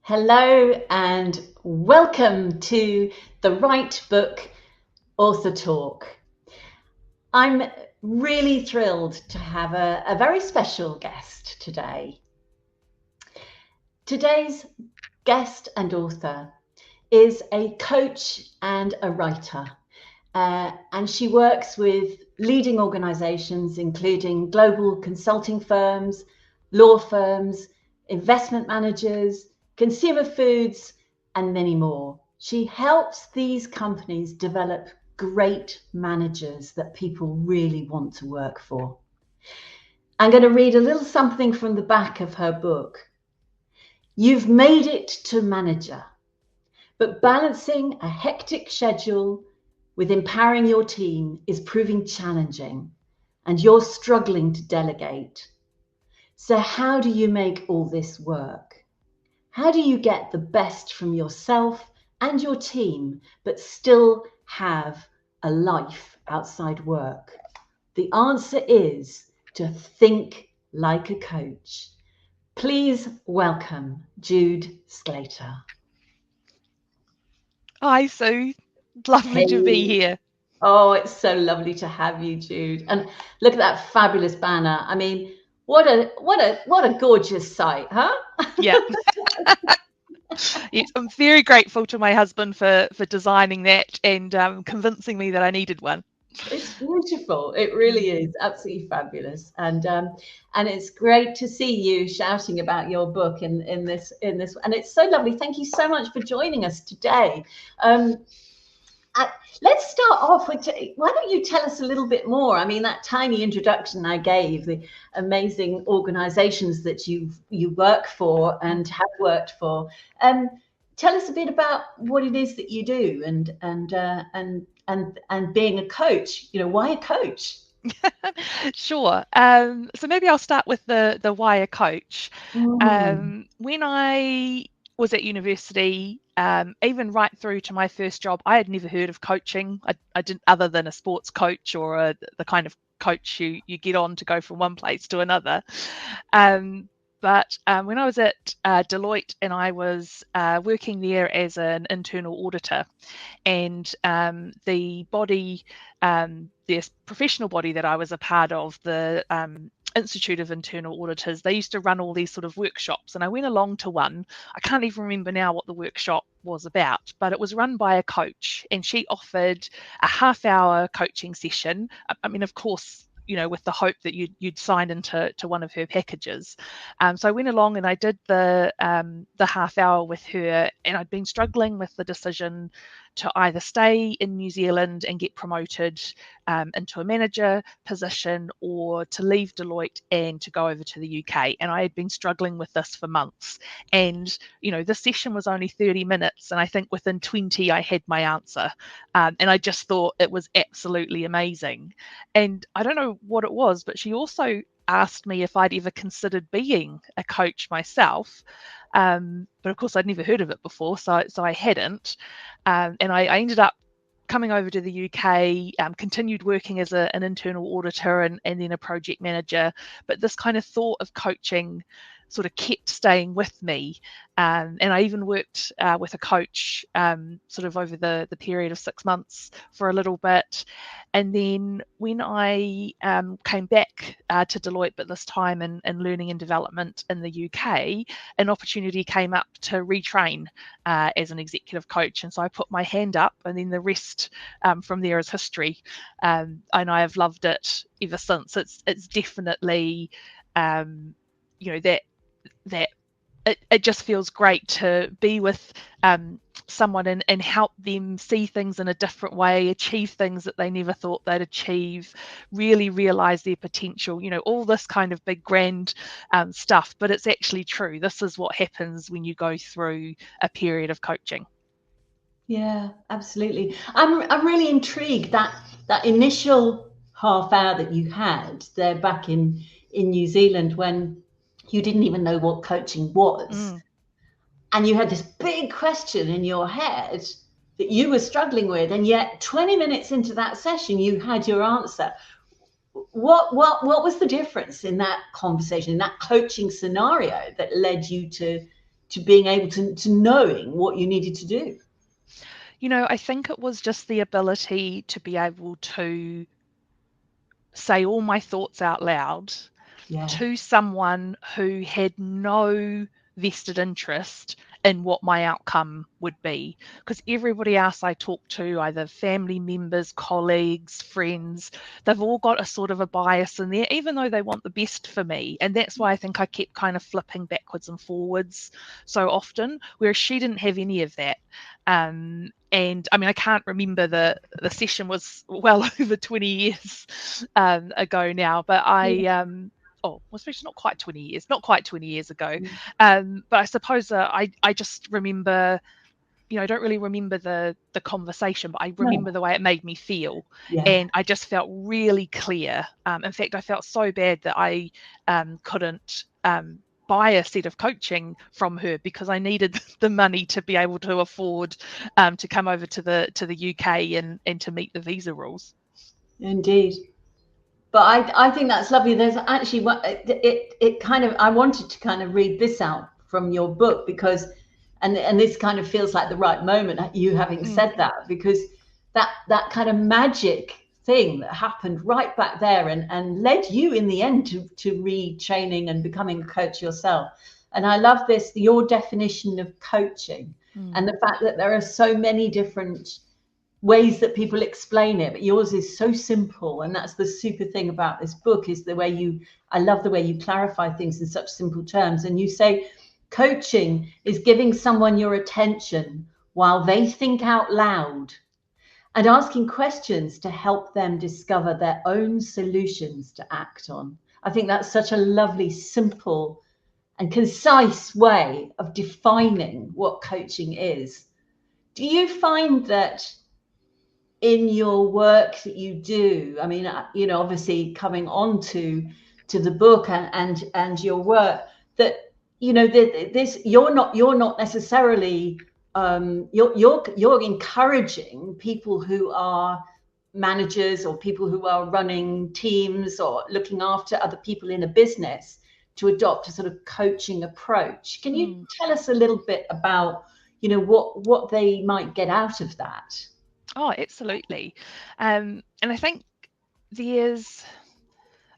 Hello and welcome to the Right Book Author Talk. I'm really thrilled to have a very special guest today. Today's guest and author is a coach and a writer, and she works with leading organizations, including global consulting firms, law firms, investment managers, consumer foods, and many more. She helps these companies develop great managers that people really want to work for. I'm going to read a little something from the back of her book. You've made it to manager, but balancing a hectic schedule with empowering your team is proving challenging, and you're struggling to delegate. So how do you make all this work? How do you get the best from yourself and your team, but still have a life outside work? The answer is to think like a coach. Please welcome Jude Sclater. Hi, Sue. Lovely to be here. Oh, it's so lovely to have you, Jude. And look at that fabulous banner. I mean, what a gorgeous sight, huh? Yeah. Yes, I'm very grateful to my husband for designing that and convincing me that I needed one. It's beautiful. It really is absolutely fabulous, and it's great to see you shouting about your book in this, and it's so lovely. Thank you so much for joining us today. Let's start off with, why don't you tell us a little bit more? I mean, that tiny introduction I gave, the amazing organizations that you work for and have worked for. Tell us a bit about what it is that you do and being a coach. You know, why a coach? Sure. So maybe I'll start with the why a coach. When I was at university, even right through to my first job, I had never heard of coaching. I didn't, other than a sports coach or the kind of coach you get on to go from one place to another. But when I was at Deloitte and I was working there as an internal auditor, and the body, this professional body that I was a part of, the Institute of Internal Auditors, they used to run all these sort of workshops, and I went along to one. I can't even remember now what the workshop was about, but it was run by a coach, and she offered a half-hour coaching session. I mean, of course, with the hope that you'd sign into one of her packages. So I went along and I did the half hour with her, and I'd been struggling with the decision to either stay in New Zealand and get promoted into a manager position, or to leave Deloitte and to go over to the UK. And I had been struggling with this for months. And, the session was only 30 minutes. And I think within 20, I had my answer. And I just thought it was absolutely amazing. And I don't know what it was, but she also asked me if I'd ever considered being a coach myself. But of course, I'd never heard of it before, so I hadn't. And I ended up coming over to the UK, continued working as an internal auditor and then a project manager. But this kind of thought of coaching sort of kept staying with me. And I even worked with a coach sort of over the period of 6 months for a little bit. And then when I came back to Deloitte, but this time in learning and development in the UK, an opportunity came up to retrain as an executive coach. And so I put my hand up, and then the rest from there is history. And I have loved it ever since. It's definitely, that it just feels great to be with someone and help them see things in a different way, achieve things that they never thought they'd achieve, really realize their potential, all this kind of big grand stuff. But it's actually true. This is what happens when you go through a period of coaching. Yeah, absolutely. I'm really intrigued that initial half hour that you had there back in New Zealand, when you didn't even know what coaching was. And you had this big question in your head that you were struggling with, and yet 20 minutes into that session, you had your answer. What was the difference in that conversation, in that coaching scenario, that led you to to being able to knowing what you needed to do? I think it was just the ability to be able to say all my thoughts out loud to someone who had no vested interest in what my outcome would be. Because everybody else I talk to, either family members, colleagues, friends, they've all got a sort of a bias in there, even though they want the best for me. And that's why I think I kept kind of flipping backwards and forwards so often, whereas she didn't have any of that. And I mean, I can't remember, the session was well over 20 years ago now, but well, especially not quite 20 years ago. But I suppose I just remember, I don't really remember the conversation, but I remember the way it made me feel. And I just felt really clear. In fact, I felt so bad that I couldn't buy a set of coaching from her, because I needed the money to be able to afford to come over to the UK and to meet the visa rules. Indeed. But I think that's lovely. There's actually it kind of, I wanted to kind of read this out from your book, because and this kind of feels like the right moment, you having said that, because that kind of magic thing that happened right back there and led you in the end to retraining and becoming a coach yourself. And I love this, your definition of coaching, and the fact that there are so many different ways that people explain it, but yours is so simple. And that's the super thing about this book, is the way I love the way you clarify things in such simple terms. And you say coaching is giving someone your attention while they think out loud and asking questions to help them discover their own solutions to act on. I think that's such a lovely, simple and concise way of defining what coaching is. Do you find that in your work that you do, I mean, obviously coming on to the book and your work, that this, you're not necessarily you're encouraging people who are managers or people who are running teams or looking after other people in a business to adopt a sort of coaching approach. Can you tell us a little bit about what they might get out of that? Oh, absolutely. And I think there's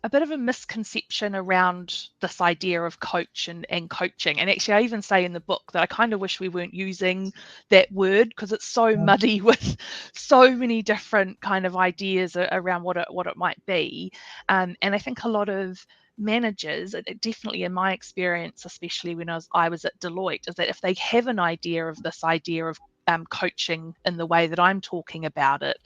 a bit of a misconception around this idea of coach and coaching. And actually, I even say in the book that I kind of wish we weren't using that word, because it's so muddy with so many different kind of ideas around what it might be. And I think a lot of managers, definitely in my experience, especially when I was at Deloitte, is that if they have an idea of this idea of coaching in the way that I'm talking about it,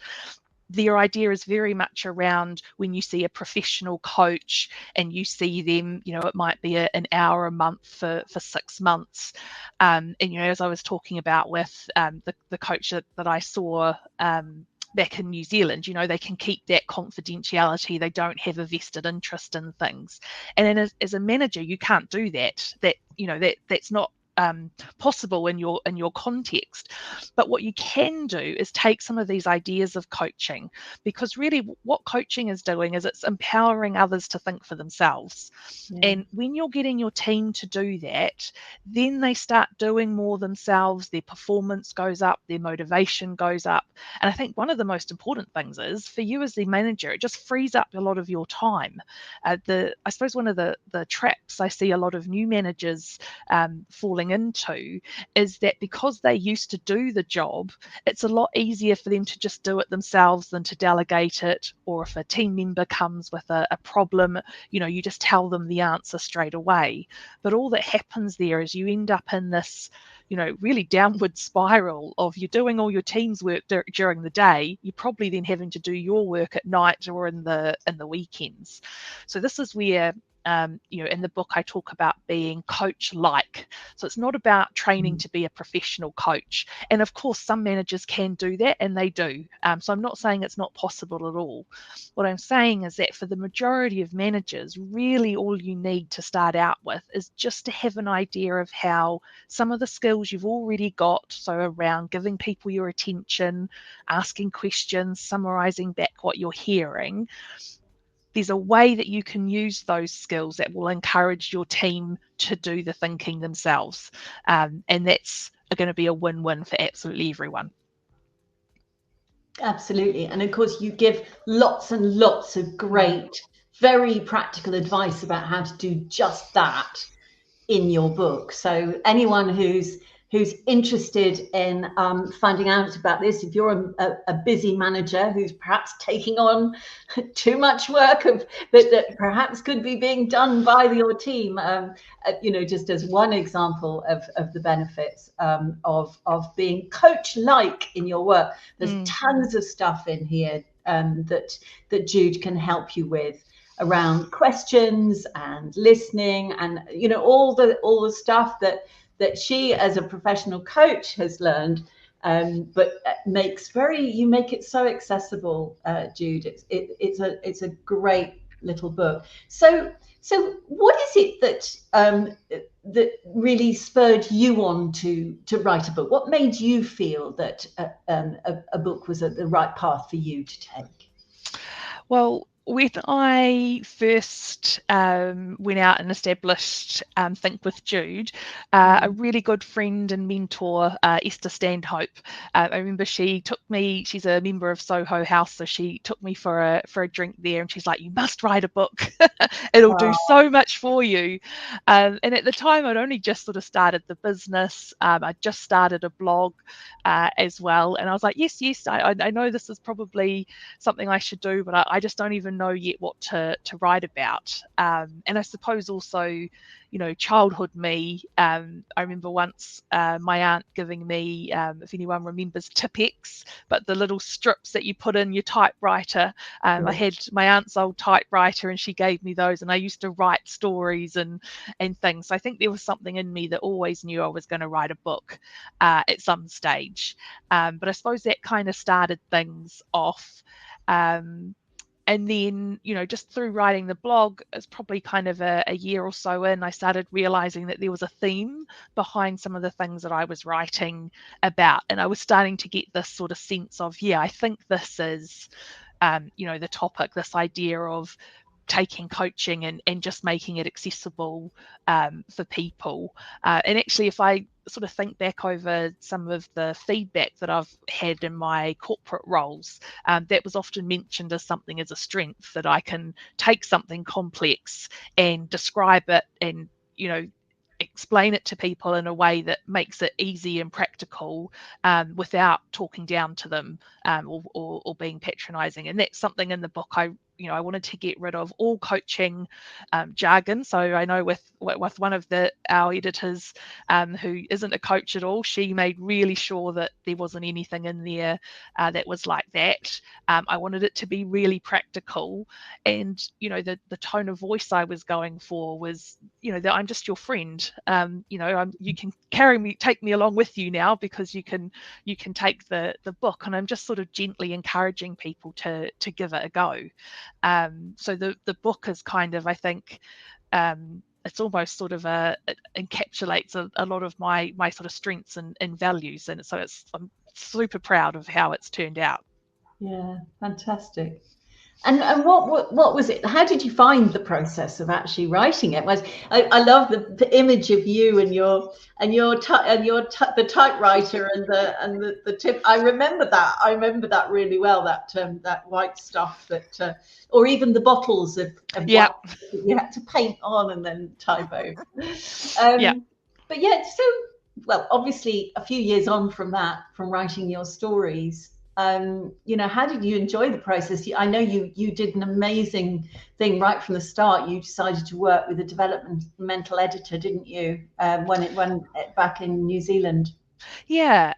their idea is very much around when you see a professional coach and you see them, it might be an hour a month for 6 months. And, as I was talking about with the coach that I saw back in New Zealand, they can keep that confidentiality. They don't have a vested interest in things. And then as a manager, you can't do that. That's not possible in your context. But what you can do is take some of these ideas of coaching, because really what coaching is doing is it's empowering others to think for themselves. And when you're getting your team to do that, then they start doing more themselves, their performance goes up, their motivation goes up. And I think one of the most important things is, for you as the manager, it just frees up a lot of your time. I suppose one of the traps I see a lot of new managers falling into is that because they used to do the job, it's a lot easier for them to just do it themselves than to delegate it. Or if a team member comes with a problem, you just tell them the answer straight away. But all that happens there is you end up in this really downward spiral of you're doing all your team's work during the day, you're probably then having to do your work at night or in the weekends. So this is where in the book I talk about being coach-like. So it's not about training to be a professional coach. And of course, some managers can do that, and they do. So I'm not saying it's not possible at all. What I'm saying is that for the majority of managers, really all you need to start out with is just to have an idea of how some of the skills you've already got, so around giving people your attention, asking questions, summarizing back what you're hearing, there's a way that you can use those skills that will encourage your team to do the thinking themselves. And that's going to be a win-win for absolutely everyone. Absolutely. And of course, you give lots and lots of great, very practical advice about how to do just that in your book. So anyone who's interested in finding out about this, if you're a busy manager who's perhaps taking on too much work that perhaps could be being done by your team, just as one example of the benefits of being coach-like in your work, there's tons of stuff in here that Jude can help you with, around questions and listening, and all the stuff that she as a professional coach has learned, but you make it so accessible, Jude. It's a great little book. So what is it that really spurred you on to write a book? What made you feel that a book was the right path for you to take? Well, when I first went out and established Think with Jude, a really good friend and mentor, Esther Stanhope, I remember she took me, she's a member of Soho House, so she took me for a drink there, and she's like, you must write a book. It'll do so much for you. And at the time, I'd only just sort of started the business. I just started a blog as well. And I was like, yes, I know this is probably something I should do, but I just don't even know yet what to write about. And I suppose also, childhood me, I remember once my aunt giving me, if anyone remembers Tipex, but the little strips that you put in your typewriter. I had my aunt's old typewriter, and she gave me those, and I used to write stories and things. So I think there was something in me that always knew I was going to write a book at some stage. But I suppose that kind of started things off. And then, just through writing the blog, it's probably kind of a year or so in, I started realizing that there was a theme behind some of the things that I was writing about. And I was starting to get this sort of sense of, I think this is, the topic, this idea of taking coaching and just making it accessible for people. And actually, if I sort of think back over some of the feedback that I've had in my corporate roles, that was often mentioned as something as a strength, that I can take something complex and describe it and, explain it to people in a way that makes it easy and practical, without talking down to them, or being patronizing. And that's something in the book I wanted to get rid of all coaching jargon. So I know with one of our editors, who isn't a coach at all, she made really sure that there wasn't anything in there that was like that. I wanted it to be really practical, and the tone of voice I was going for was that I'm just your friend. You can take me along with you now, because you can take the book, and I'm just sort of gently encouraging people to give it a go. So the book is kind of, I think, it's almost sort of it encapsulates a lot of my sort of strengths and values, and so I'm super proud of how it's turned out. Yeah, fantastic. And what was it? How did you find the process of actually writing it? I love the image of you and the typewriter and the tip. I remember that really well. That white stuff or even the bottles of white that you had to paint on and then type over. But so obviously a few years on from writing your stories. How did you enjoy the process? I know you did an amazing thing right from the start. You decided to work with a developmental editor, didn't you? When back in New Zealand. Yeah,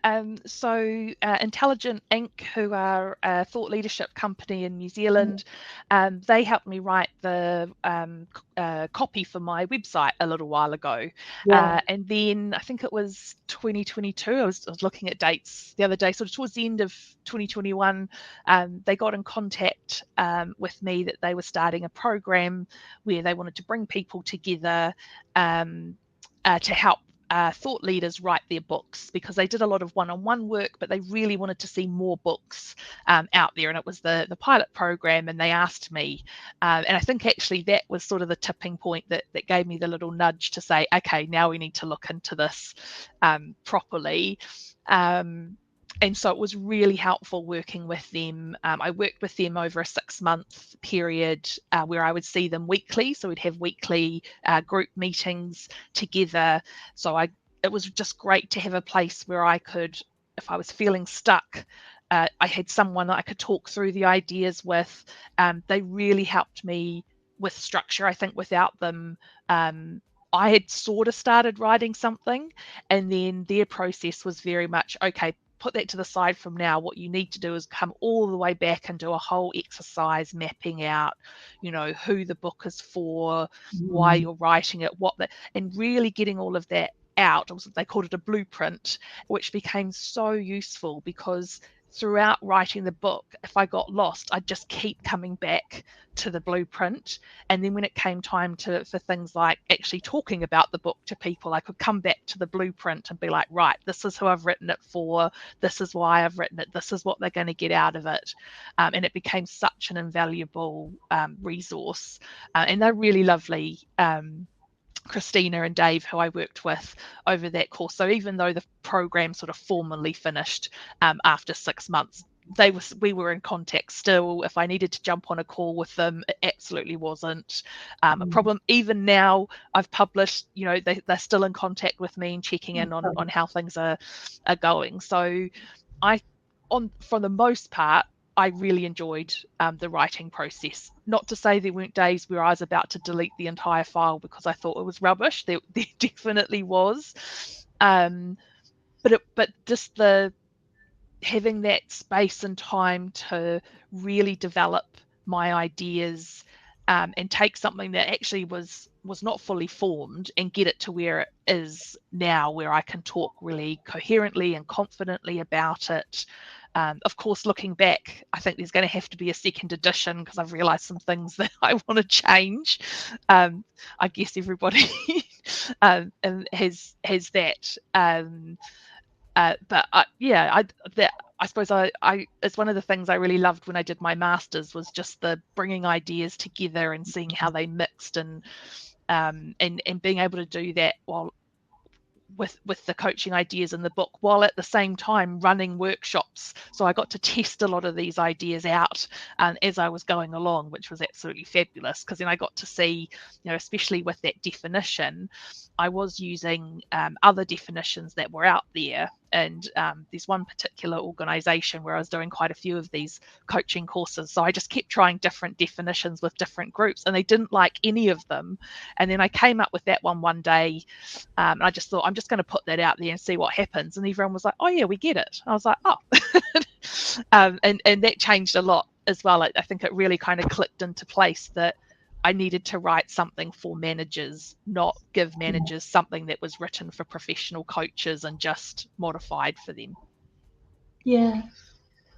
so Intelligent Inc., who are a thought leadership company in New Zealand, they helped me write the copy for my website a little while ago. And then I think it was 2022, I was looking at dates the other day, sort of towards the end of 2021, they got in contact with me that they were starting a program where they wanted to bring people together to help thought leaders write their books, because they did a lot of one-on-one work, but they really wanted to see more books out there. And it was the pilot program, and they asked me, and I think actually that was sort of the tipping point that gave me the little nudge to say, okay, now we need to look into this properly. And so it was really helpful working with them. I worked with them over a 6-month period where I would see them weekly. So we'd have weekly group meetings together. So it was just great to have a place where I could, if I was feeling stuck, I had someone that I could talk through the ideas with. They really helped me with structure. I think without them, I had sort of started writing something, and then their process was very much, okay, put that to the side from now. What you need to do is come all the way back and do a whole exercise mapping out, who the book is for, why you're writing it, and really getting all of that out. They called it a blueprint, which became so useful, because throughout writing the book, if I got lost, I'd just keep coming back to the blueprint. And then when it came time for things like actually talking about the book to people, I could come back to the blueprint and be like, right, this is who I've written it for, this is why I've written it, this is what they're going to get out of it. And it became such an invaluable resource. And they're really lovely. Christina and Dave, who I worked with over that course. So even though the program sort of formally finished after 6 months, we were in contact still. If I needed to jump on a call with them, it absolutely wasn't a problem. Even now, I've published, they're still in contact with me and checking in on how things are going. So for the most part, I really enjoyed the writing process. Not to say there weren't days where I was about to delete the entire file because I thought it was rubbish. There definitely was. But just having that space and time to really develop my ideas and take something that actually was not fully formed and get it to where it is now, where I can talk really coherently and confidently about it. Of course, looking back, I think there's going to have to be a second edition, because I've realised some things that I want to change. I guess everybody has that. But I suppose it's one of the things I really loved when I did my master's, was just the bringing ideas together and seeing how they mixed, and being able to do that while with the coaching ideas in the book, while at the same time running workshops. So I got to test a lot of these ideas out as I was going along, which was absolutely fabulous, because then I got to see, especially with that definition, I was using other definitions that were out there. And there's one particular organisation where I was doing quite a few of these coaching courses. So I just kept trying different definitions with different groups, and they didn't like any of them. And then I came up with that one day, and I just thought, I'm just going to put that out there and see what happens. And everyone was like, oh yeah, we get it. I was like, oh. And that changed a lot as well. I think it really kind of clicked into place that I needed to write something for managers, not give managers something that was written for professional coaches and just modified for them. Yeah.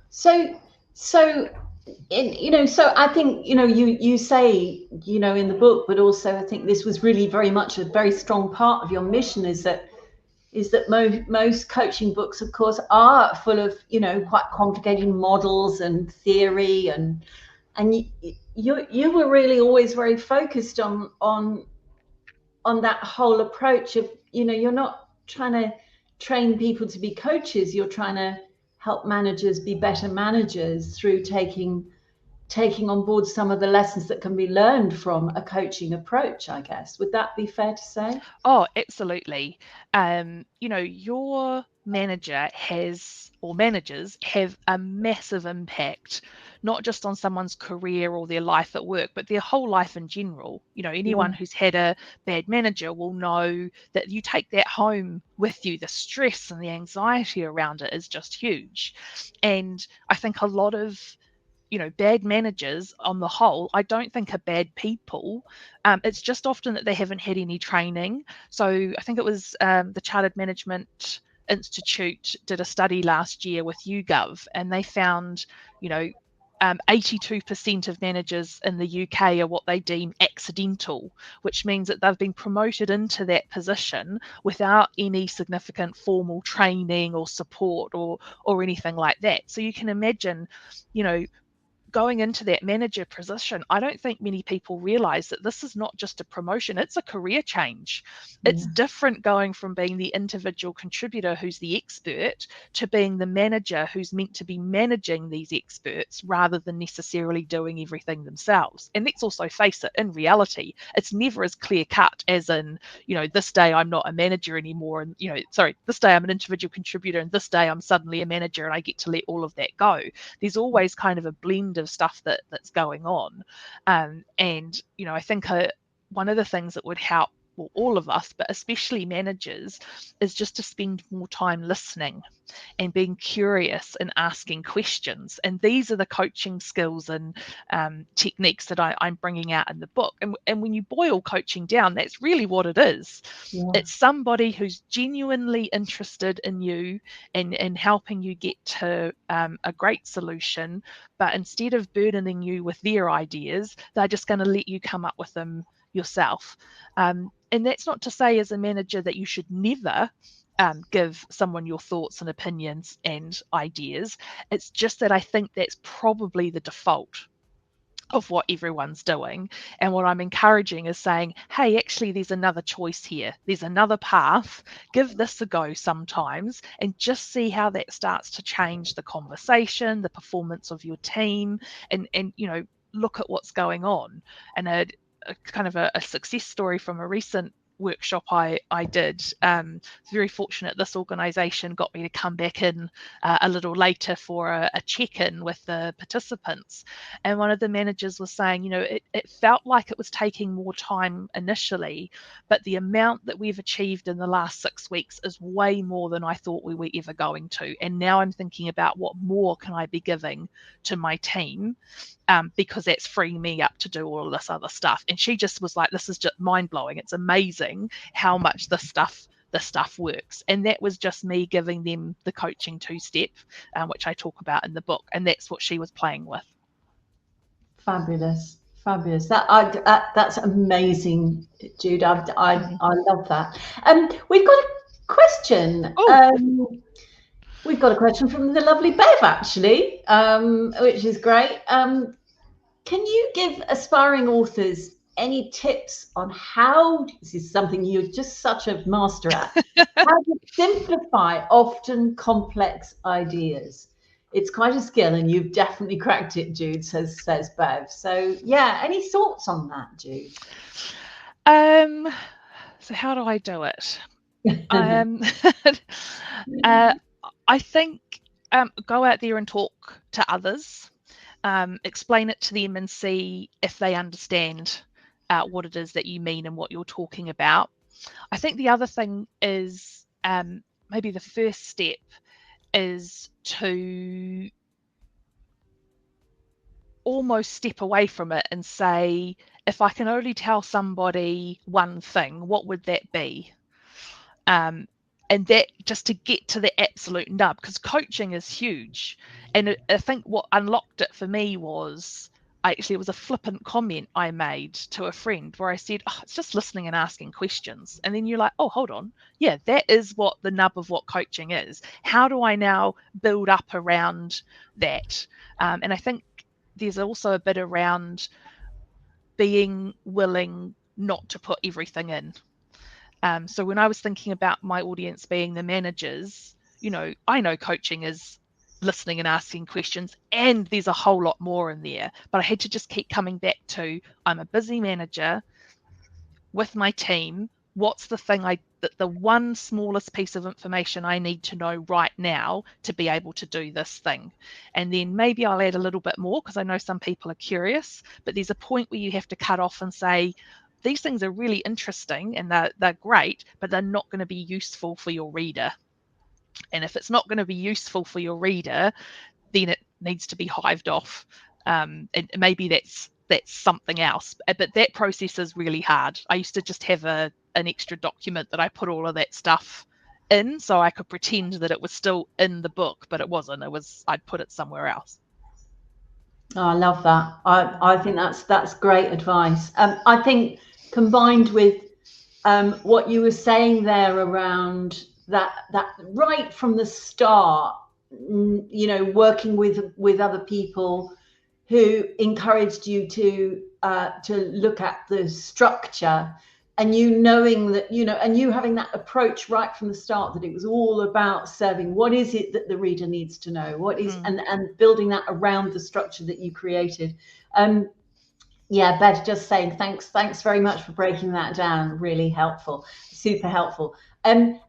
So I think, you say, in the book, but also I think this was really very much a very strong part of your mission, is that most coaching books, of course, are full of, quite complicated models and theory, and you were really always very focused on that whole approach of, you're not trying to train people to be coaches, you're trying to help managers be better managers through taking on board some of the lessons that can be learned from a coaching approach, I guess. Would that be fair to say? Oh, absolutely. Your manager managers have a massive impact, not just on someone's career or their life at work, but their whole life in general. Anyone who's had a bad manager will know that you take that home with you. The stress and the anxiety around it is just huge. And I think a lot of bad managers on the whole, I don't think are bad people. It's just often that they haven't had any training. So I think it was the Chartered Management Institute did a study last year with YouGov, and they found, 82% of managers in the UK are what they deem accidental, which means that they've been promoted into that position without any significant formal training or support or anything like that. So you can imagine, going into that manager position, I don't think many people realize that this is not just a promotion, it's a career change. It's different going from being the individual contributor who's the expert to being the manager who's meant to be managing these experts rather than necessarily doing everything themselves. And let's also face it, in reality, it's never as clear cut as in, this day I'm not a manager anymore, and this day I'm an individual contributor, and this day I'm suddenly a manager and I get to let all of that go. There's always kind of a blend of stuff that's going on. And I think one of the things that would help, well, all of us, but especially managers, is just to spend more time listening and being curious and asking questions. And these are the coaching skills and techniques that I'm bringing out in the book. And when you boil coaching down, that's really what it is. Yeah. It's somebody who's genuinely interested in you and helping you get to a great solution. But instead of burdening you with their ideas, they're just going to let you come up with them yourself. And that's not to say as a manager that you should never give someone your thoughts and opinions and ideas. It's just that I think that's probably the default of what everyone's doing. And what I'm encouraging is saying, hey, actually, there's another choice here. There's another path. Give this a go sometimes and just see how that starts to change the conversation, the performance of your team, and look at what's going on. And a kind of a success story from a recent workshop I did. Very fortunate this organisation got me to come back in a little later for a check-in with the participants, and one of the managers was saying, it felt like it was taking more time initially, but the amount that we've achieved in the last 6 weeks is way more than I thought we were ever going to, and now I'm thinking about what more can I be giving to my team, because that's freeing me up to do all of this other stuff. And she just was like, this is just mind-blowing. It's amazing how much this stuff works. And that was just me giving them the coaching 2-step, which I talk about in the book. And that's what she was playing with. Fabulous. That's amazing, Jude. I love that. We've got a question. We've got a question from the lovely Bev, actually, which is great. Can you give aspiring authors any tips on how, this is something you're just such a master at, how to simplify often complex ideas? It's quite a skill, and you've definitely cracked it, Jude, says Bev. So, yeah, any thoughts on that, Jude? So how do I do it? I think go out there and talk to others, explain it to them and see if they understand what it is that you mean and what you're talking about. I think the other thing is maybe the first step is to almost step away from it and say, if I can only tell somebody one thing, what would that be? And that, just to get to the absolute nub, because coaching is huge. And I think what unlocked it for me was, it was a flippant comment I made to a friend where I said, it's just listening and asking questions. And then you're like, oh, hold on. Yeah, that is what the nub of what coaching is. How do I now build up around that? And I think there's also a bit around being willing not to put everything in. So when I was thinking about my audience being the managers, I know coaching is listening and asking questions, and there's a whole lot more in there, but I had to just keep coming back to, I'm a busy manager with my team. What's the thing the one smallest piece of information I need to know right now to be able to do this thing? And then maybe I'll add a little bit more, because I know some people are curious, but there's a point where you have to cut off and say, these things are really interesting and they're great, but they're not going to be useful for your reader. And if it's not going to be useful for your reader, then it needs to be hived off. And maybe that's something else. But that process is really hard. I used to just have an extra document that I put all of that stuff in, so I could pretend that it was still in the book, but it wasn't. I'd put it somewhere else. Oh, I love that. I think that's great advice. I think combined with what you were saying there around that right from the start, working with other people who encouraged you to look at the structure, and you knowing that, and you having that approach right from the start, that it was all about serving. What is it that the reader needs to know? What is, and building that around the structure that you created. Yeah, Bev, just saying thanks very much for breaking that down. Really helpful, super helpful. And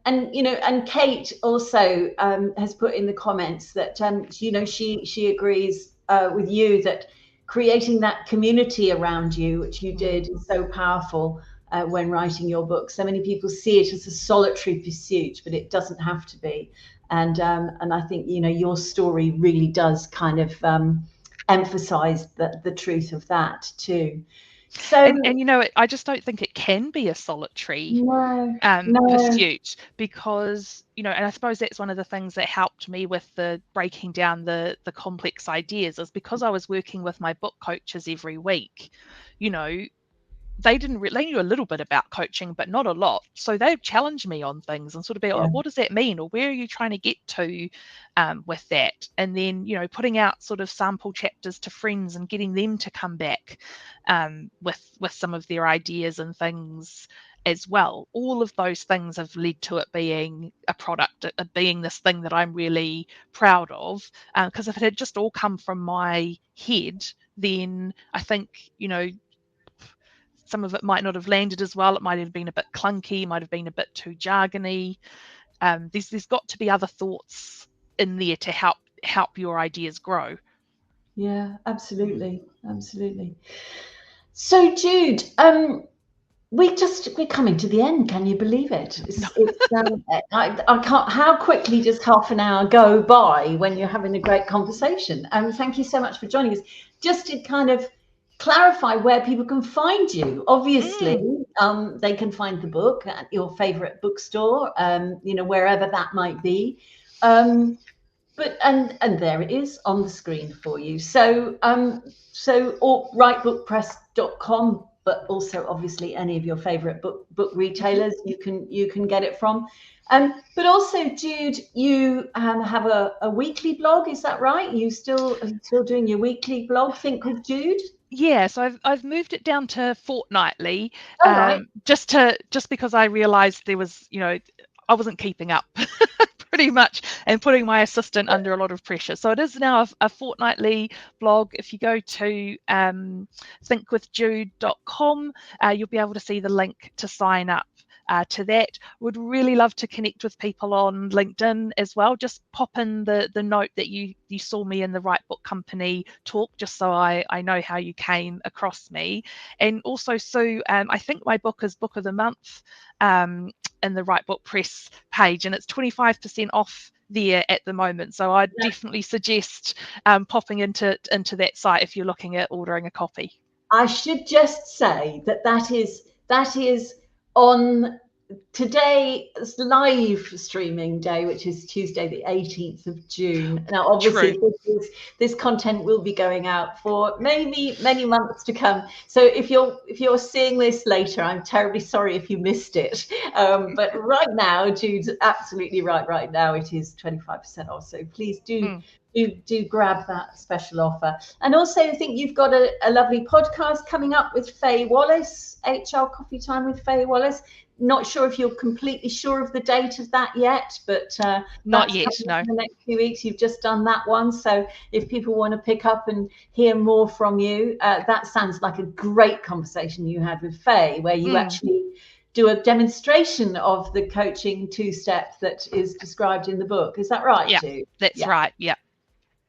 Kate also has put in the comments that she agrees with you that creating that community around you, which you did, is so powerful when writing your book. So many people see it as a solitary pursuit, but it doesn't have to be. And I think your story really does kind of emphasize the truth of that too. So and I just don't think it can be a solitary pursuit, because and I suppose that's one of the things that helped me with the breaking down the complex ideas, is because I was working with my book coaches every week. They knew a little bit about coaching, but not a lot. So they challenged me on things and sort of be like, what does that mean? Or where are you trying to get to with that? And then, putting out sort of sample chapters to friends and getting them to come back with some of their ideas and things as well. All of those things have led to it being a product, being this thing that I'm really proud of. Because if it had just all come from my head, then I think, some of it might not have landed as well. It might have been a bit clunky, might have been a bit too jargony. There's got to be other thoughts in there to help your ideas grow. Yeah, absolutely. So Jude, we're coming to the end. Can you believe it? I can't. How quickly does half an hour go by when you're having a great conversation? Thank you so much for joining us. Just to kind of clarify where people can find you. Obviously, they can find the book at your favorite bookstore, wherever that might be. But there it is on the screen for you. So or writebookpress.com, but also obviously any of your favorite book retailers you can get it from. But also, Jude, you have a weekly blog, is that right? Are you still doing your weekly blog, Think with Jude? Yeah, so I've moved it down to fortnightly, right. just because I realised there was, I wasn't keeping up pretty much, and putting my assistant under a lot of pressure. So it is now a fortnightly blog. If you go to thinkwithjude.com, you'll be able to see the link to sign up to that. Would really love to connect with people on LinkedIn as well. Just pop in the note that you saw me in the Right Book Company talk, just so I know how you came across me. And also, Sue, I think my book is Book of the Month in the Right Book Press page, and it's 25% off there at the moment. So I'd definitely suggest popping into that site if you're looking at ordering a copy. I should just say that is on today's live streaming day, which is Tuesday the 18th of June. Now obviously this content will be going out for maybe many months to come, so if you're seeing this later, I'm terribly sorry if you missed it, but right now, Jude's absolutely right now it is 25% off, so please do grab that special offer. And also, I think you've got a lovely podcast coming up with Faye Wallace, HR Coffee Time with Faye Wallace. Not sure if you're completely sure of the date of that yet, but not yet, no. In the next few weeks, you've just done that one. So if people want to pick up and hear more from you, that sounds like a great conversation you had with Faye, where you actually do a demonstration of the coaching two-step that is described in the book. Is that right, yeah, Jude? That's right, yeah.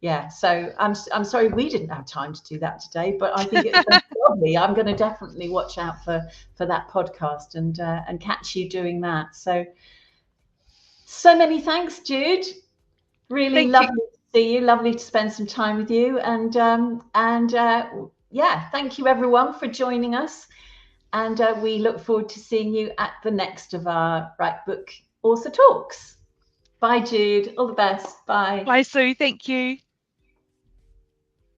Yeah, so I'm sorry we didn't have time to do that today, but I think it's lovely. I'm going to definitely watch out for that podcast and catch you doing that. So many thanks, Jude. Really lovely to see you. Lovely to spend some time with you. And thank you everyone for joining us. And we look forward to seeing you at the next of our Right Book Author Talks. Bye, Jude. All the best. Bye. Bye, Sue. Thank you.